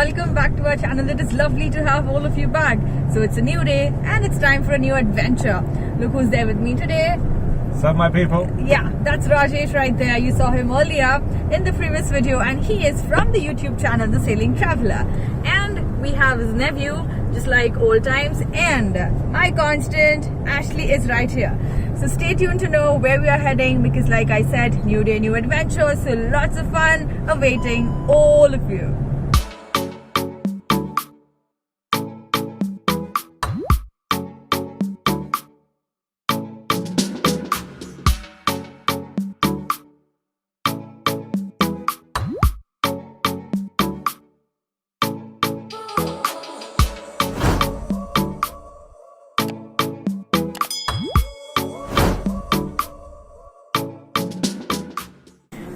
welcome back to our channel. It is lovely to have all of you back. So it's a new day and it's time for a new adventure. Look who's there with me today. What's up, my people? Yeah, that's Rajesh right there. You saw him earlier in the previous video and he is from the YouTube channel The Sailing Traveler. And we have his nephew, just like old times, and my constant Ashley is right here. So stay tuned to know where we are heading because like I said, new day, new adventure. So lots of fun awaiting all of you.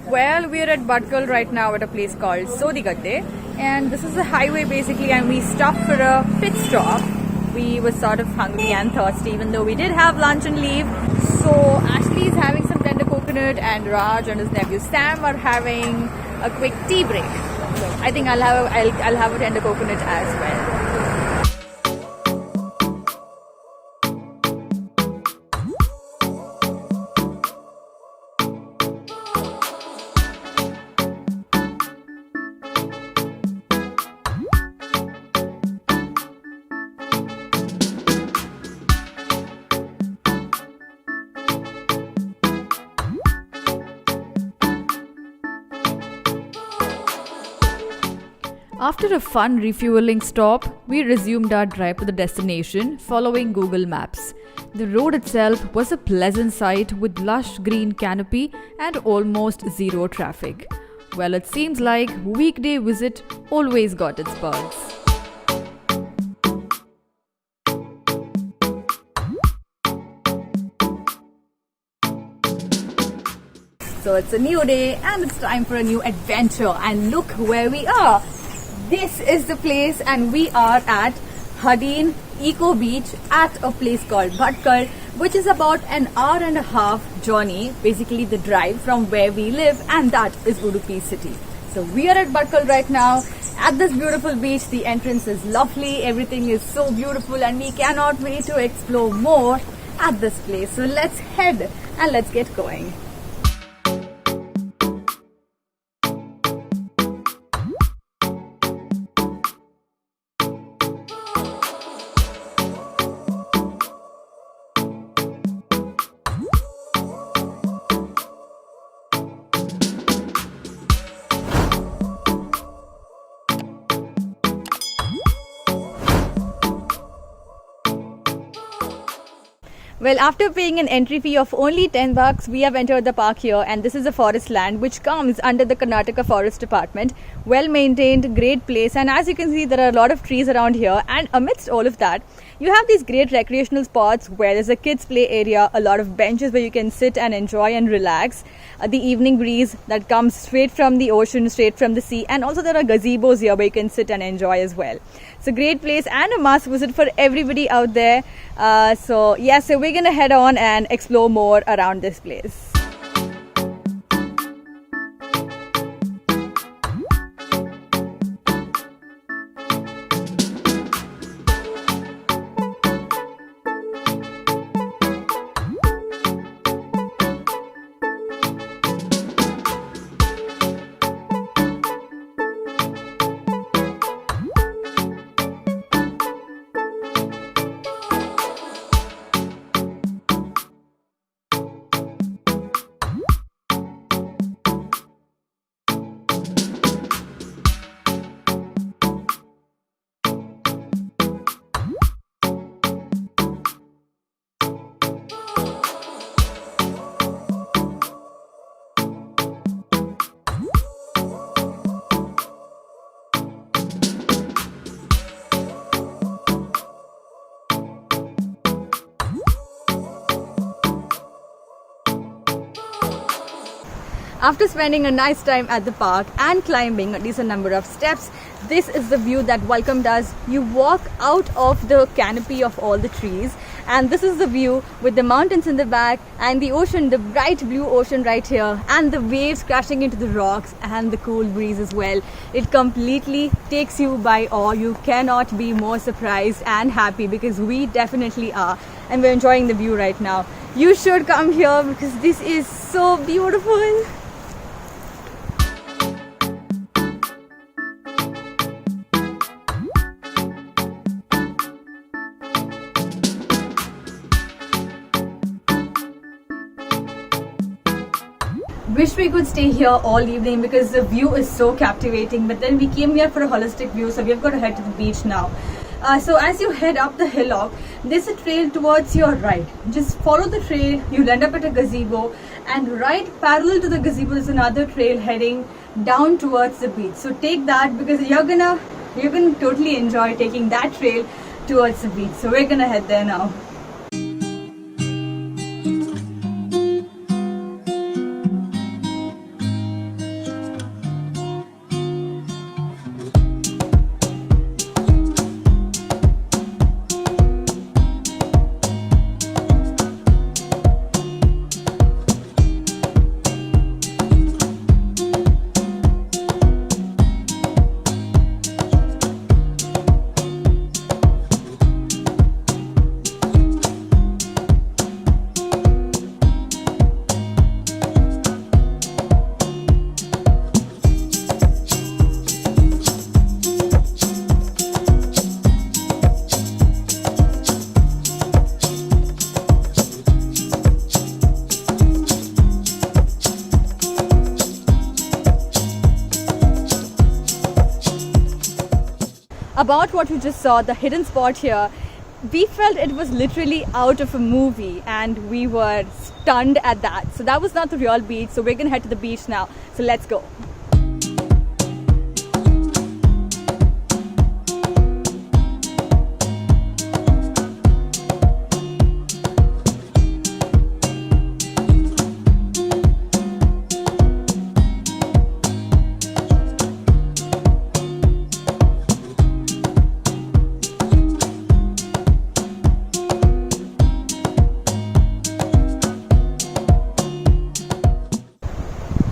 Well, we are at Bhatkal right now at a place called Santhekatte, and this is a highway basically, and we stopped for a pit stop. We were sort of hungry and thirsty even though we did have lunch and leave. So Ashley is having some tender coconut and Raj and his nephew Sam are having a quick tea break. So I think I'll have a tender coconut as well. After a fun refueling stop, we resumed our drive to the destination following Google Maps. The road itself was a pleasant sight with lush green canopy and almost zero traffic. Well, it seems like weekday visit always got its perks. So it's a new day and it's time for a new adventure, and look where we are. This is the place and we are at Hadin Eco Beach at a place called Bhatkal, which is about an hour and a half journey, basically the drive from where we live, and that is Udupi city. So we are at Bhatkal right now at this beautiful beach. The entrance is lovely, everything is so beautiful and we cannot wait to explore more at this place. So let's head and let's get going. Well, after paying an entry fee of only 10 bucks, we have entered the park here, and this is a forest land which comes under the Karnataka Forest Department. Well maintained, great place, and as you can see there are a lot of trees around here, and amidst all of that you have these great recreational spots where there's a kids play area, a lot of benches where you can sit and enjoy and relax, the evening breeze that comes straight from the ocean, straight from the sea, and also there are gazebos here where you can sit and enjoy as well. It's a great place and a must visit for everybody out there. So we're gonna head on and explore more around this place. After spending a nice time at the park and climbing a decent number of steps, this is the view that welcomed us. You walk out of the canopy of all the trees And this is the view with the mountains in the back and the ocean, the bright blue ocean right here, and the waves crashing into the rocks and the cool breeze as well. It completely takes you by awe. You cannot be more surprised and happy, because we definitely are, and we're enjoying the view right now. You should come here because this is so beautiful. Wish we could stay here all evening because the view is so captivating, but then we came here for a holistic view, so we've got to head to the beach now. So as you head up the hillock, there's a trail towards your right. Just follow the trail, you'll end up at a gazebo, and right parallel to the gazebo is another trail heading down towards the beach. So take that, because you're gonna totally enjoy taking that trail towards the beach. So we're gonna head there now. About what you just saw, the hidden spot here, we felt it was literally out of a movie, and we were stunned at that. So that was not the real beach, so we're gonna head to the beach now. So let's go.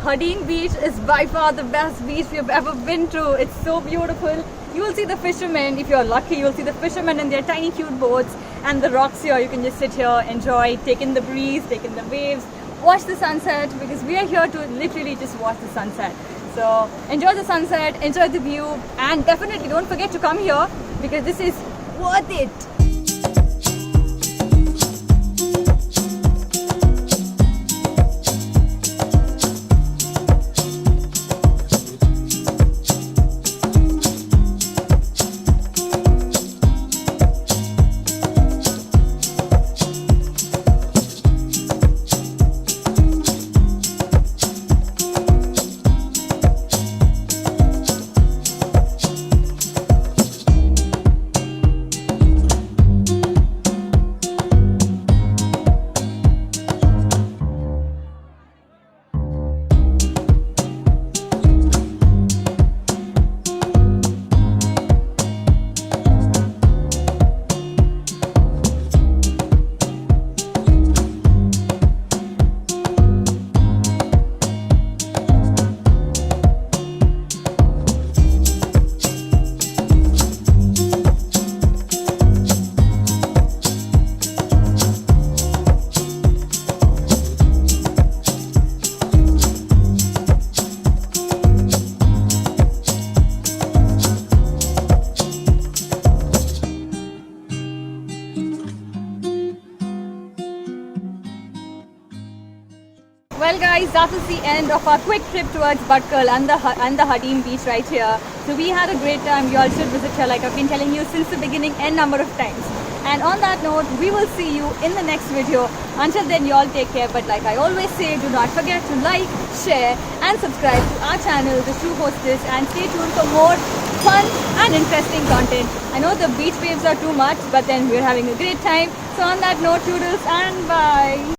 Hadin Beach is by far the best beach we've ever been to. It's so beautiful. You will see the fishermen. If you're lucky, you'll see the fishermen in their tiny cute boats, and the rocks here. You can just sit here, enjoy, take in the breeze, take in the waves, watch the sunset, because we are here to literally just watch the sunset. So enjoy the sunset, enjoy the view, and definitely don't forget to come here, because this is worth it. Well guys, that was the end of our quick trip towards Bhatkal and the Hadin Beach right here. So we had a great time. You all should visit here, like I've been telling you since the beginning n number of times. And on that note, we will see you in the next video. Until then, you all take care. But like I always say, do not forget to like, share and subscribe to our channel, The True Hostess, and stay tuned for more fun and interesting content. I know the beach waves are too much, but then we're having a great time. So on that note, toodles and bye.